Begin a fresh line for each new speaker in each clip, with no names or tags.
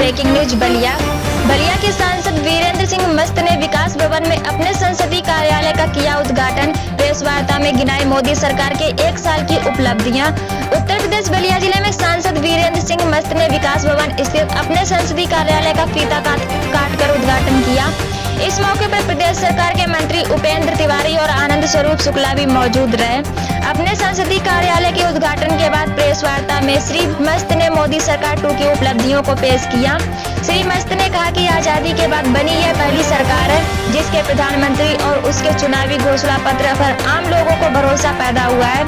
Breaking news Ballia के सांसद वीरेंद्र सिंह मस्त ने विकास भवन में अपने संसदीय कार्यालय का किया उद्घाटन। प्रेस वार्ता में गिनाई मोदी सरकार के 1 साल की उपलब्धियां। उत्तर प्रदेश बलिया जिले में सांसद वीरेंद्र सिंह मस्त ने विकास भवन स्थित अपने संसदीय कार्यालय का फीता काट कर उद्घाटन किया। इस मौके पर प्रदेश सरकार के मंत्री उपेंद्र तिवारी और आनंद स्वरूप शुक्ला भी मौजूद रहे। अपने संसदीय कार्यालय के उद्घाटन के बाद प्रेस वार्ता में श्री मस्त ने मोदी सरकार 2 की उपलब्धियों को पेश किया। श्री मस्त ने कहा कि आजादी के बाद बनी यह पहली सरकार है जिसके प्रधानमंत्री और उसके चुनावी घोषणा पत्र पर आम लोगों को भरोसा पैदा हुआ है।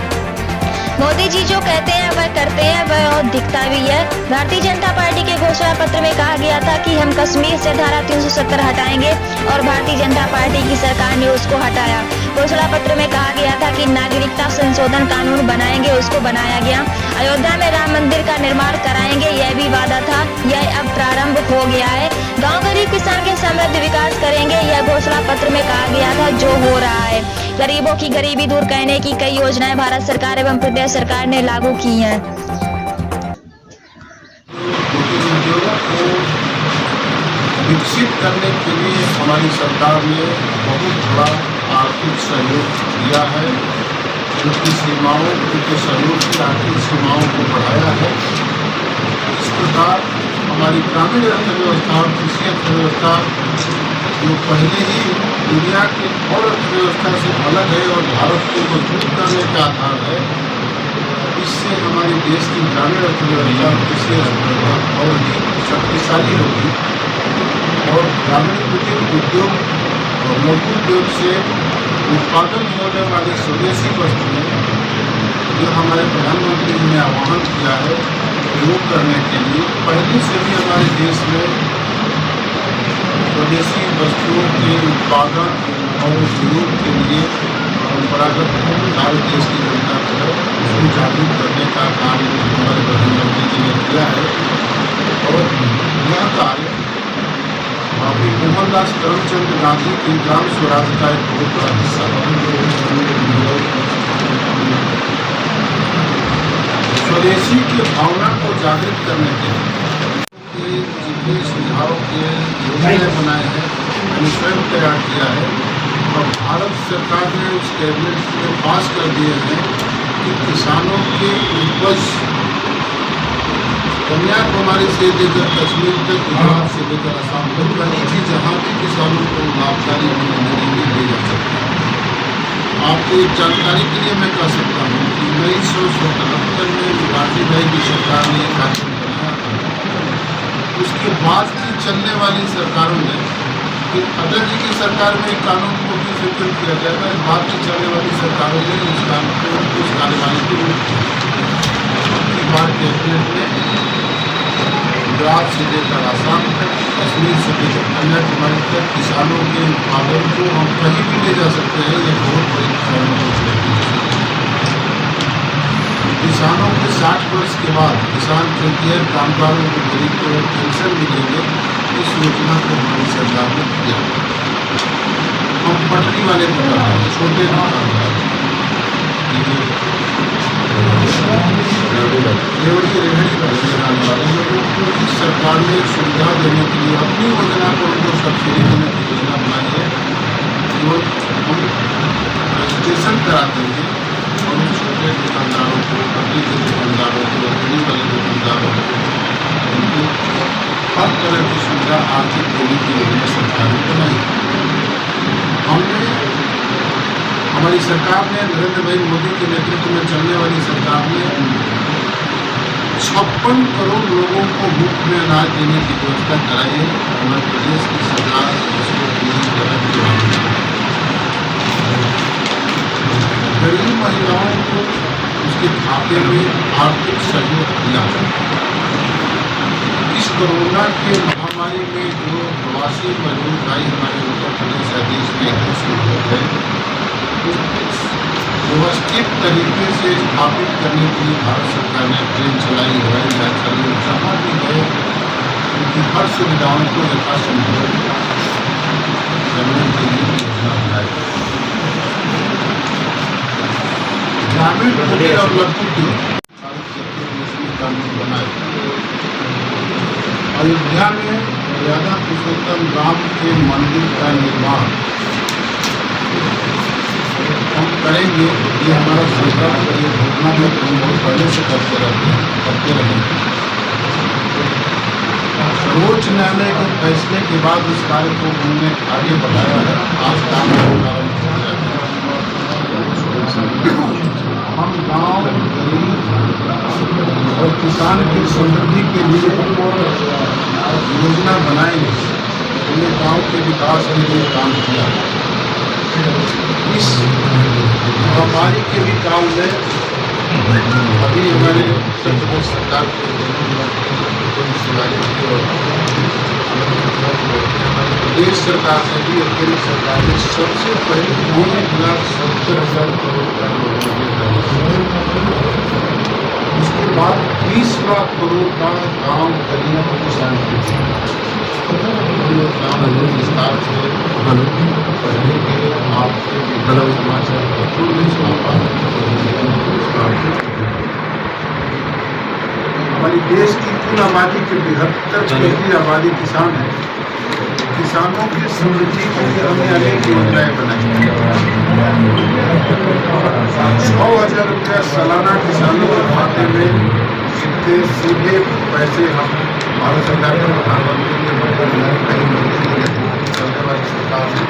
मोदी जी जो कहते हैं वह करते हैं, वह और दिखता भी है। भारतीय जनता पार्टी के घोषणा पत्र में कहा गया था कि हम कश्मीर से धारा 370 हटाएंगे और भारतीय जनता पार्टी की सरकार ने उसको हटाया। घोषणा पत्र में कहा गया था कि नागरिकता संशोधन कानून बनाएंगे, उसको बनाया गया। अयोध्या में राम मंदिर का निर्माण कराएंगे, यह भी वादा था, यह अब प्रारंभ हो गया है। गाँव गरीब किसान के समृद्ध विकास करेंगे, यह घोषणा पत्र में कहा गया था, जो हो रहा है। गरीबों की गरीबी दूर करने की कई योजनाएं भारत सरकार एवं प्रदेश सरकार ने लागू की हैं।
विकसित करने के लिए हमारी सरकार ने बहुत बड़ा आर्थिक सहयोग दिया है, उनकी सीमाओं, उनके सहयोग की आर्थिक सीमाओं को बढ़ाया है। इस प्रकार हमारी ग्रामीण अर्थव्यवस्था और कृषि अर्थव्यवस्था जो पहले ही दुनिया की और अर्थव्यवस्था से अलग है और भारत को मजबूत करने का आधार है, इससे हमारे देश की ग्रामीण अर्थव्यवस्था कृषि अर्थव्यवस्था और भी शक्तिशाली होगी और ग्रामीण उद्योग और लघु उद्योग से उत्पादन होने वाली स्वदेशी वस्तुएं जो हमारे प्रधानमंत्री जी ने आह्वान किया है प्रयोग करने के लिए, पहले से भी हमारे देश में स्वदेशी वस्तुओं के उत्पादन और उपयोग के लिए परंपरागत हमारे देश की जनता को है उसको जागरूक करने का काम हमारे प्रधानमंत्री जी ने किया है। और यह कार्य बाबू मोहनदास करमचंद गांधी की ग्राम स्वराज का एक बहुत बड़ा हिस्सा है। स्वदेशी की भावना को जागृत करने के लिए जितने सुझाव के योजनाएं बनाए हैं मैंने स्वयं तैयार किया है और भारत सरकार ने उस कैबिनेट में पास कर दिए हैं कि किसानों के उपज कन्याकुमारी से लेकर कश्मीर तक, गुजरात से लेकर असम तक कहीं भी जहाँ भी किसानों को लाभकारी मिलेंगे ले जा सकते हैं। आपको एक जानकारी के लिए मैं कह सकता हूँ कि 1977 में मुरारजी भाई की सरकार ने एक कानून बनाया था। उसके बाद की चलने वाली सरकारों ने, फिर अटल जी की सरकार में एक कानून को भी स्वीकृत किया गया था, बाद की चलने वाली सरकारों ने उस कानून को उस कार्यवाही को रोक दिया। बाद कैबिनेट ने गुजरात से लेकर आसाम तक, कश्मीर से लेकर कन्याकुमारी तक किसानों के उत्पादन को हम कहीं भी ले जा सकते हैं। ये बहुत बड़ी किसानों के 60 वर्ष के बाद किसान खेतिहर कामगारों को गरीब को पेंशन मिलेंगे, इस योजना को हमारी सरकार ने किया। हम पटरी वाले दुकानदार, छोटे दुकानदार, वाले लोगों को इस सरकार ने सुविधा देने के लिए अपनी योजना को उनको सब्सिडी देने की योजना बनाई है। जो हम रजिस्ट्रेशन कराते हैं और उन छोटे दुकानदारों को, पटरी के दुकानदारों को, लकड़ी वाले दुकानदारों को उनको हर तरह की सुविधा आर्थिक देने की योजना सरकार ने बनाई। हमने हमारी सरकार ने, नरेंद्र भाई मोदी के नेतृत्व में चलने वाली सरकार ने 56 करोड़ लोगों को मुफ्त में अनाज देने की व्यवस्था कराई है। हमारे प्रदेश की सरकार इसको पूरी तरह से गरीब महिलाओं को उसके खाते में आर्थिक सहयोग दिया है। इस कोरोना के महामारी में जो प्रवासी मजदूर भाई हमारे उत्तर प्रदेश या देश में इतने से लोग हैं, व्यवस्थित तरीके से स्थापित करने के लिए भारत सरकार ने ट्रेन चलाई, हवाई जहाज चलाई, जहाँ भी गए उनकी हर सुविधाओं को यथासंभव करने के लिए योजना बनाई। ग्रामीण और लघु उद्योग कानून बनाए अयोध्या में मर्यादा पुरुषोत्तम राम के मंदिर का निर्माण हम करेंगे। ये हमारा संकल्प, ये घोषणा में हम बहुत पहले से करते रहे। सर्वोच्च न्यायालय के फैसले के बाद इस कार्य को उन्होंने आगे बढ़ाया है। आज काम प्रारंभ किया है। हम गांव, गरीब और किसान की समृद्धि के लिए योजना बनाएंगे। हमने गांव के विकास के लिए काम किया। इस महामारी के भी काम में अभी हमारे उत्तर प्रदेश सरकार प्रदेश सरकार ने भी और केंद्र सरकार ने सबसे पहले 1,70,000 करोड़ का उसके बाद 20 लाख करोड़ का गांव गरीब किसान विस्तार से पढ़ने के आपके समाचार पत्रों में हमारी देश की कुल आबादी के 72% आबादी किसान है। किसानों की समृद्धि के लिए हमने अनेक योजनाएं बनाई। 6,000 रुपया सालाना किसानों के खाते में जितने सीधे पैसे हम भारत सरकार के प्रधानमंत्री चलने वाली सरकार ने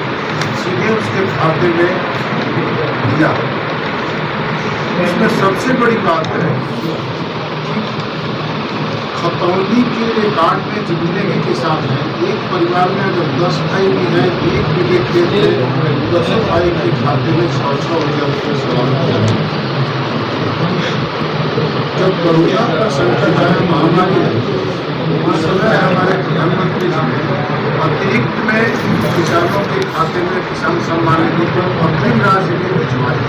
सीधे उसके खाते में दिया। इसमें सबसे बड़ी बात है कि खतौनी के रिकॉर्ड में जितने भी किसान हैं, एक परिवार में अगर 10 भाई भी हैं, एक बीघे खेत में 10 भाई के खाते में 6,000 रुपये सालाना जाते हैं। जब कोरोना का संकट आया, महामारी उस समय हमारे प्रधानमंत्री जी ने अतिरिक्त में किसानों के खाते में किसान सम्मान निधि पर अग्रिम राशि भी भिजवाई।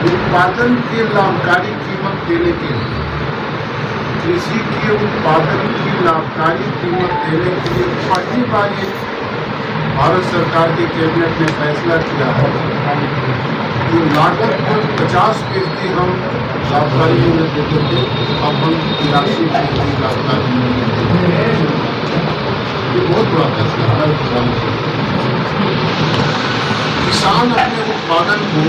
उत्पादन की लाभकारी कीमत देने के लिए, कृषि के उत्पादन की लाभकारी कीमत देने के लिए पहली बार ये भारत सरकार के कैबिनेट ने फैसला किया है कि लागत पर 50% हम लाभकारी मूल्य देते थे, अब हम 83% लाभकारी मूल्य देते हैं। ये बहुत बड़ा फैसला हमारे किसानों को। किसान अपने उत्पादन को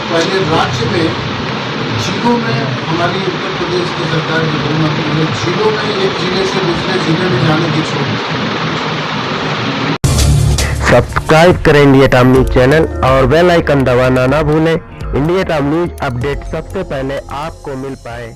पहले राज्य में जिलों में, हमारी उत्तर प्रदेश की सरकार के गृह मंत्री ने जिलों में एक जिले से दूसरे जिले में जाने की छूट।
सब्सक्राइब करें इंडिया टाइम न्यूज चैनल और बेल आइकन दबाना ना भूलें। इंडिया टाइम न्यूज अपडेट सबसे पहले आपको मिल पाए।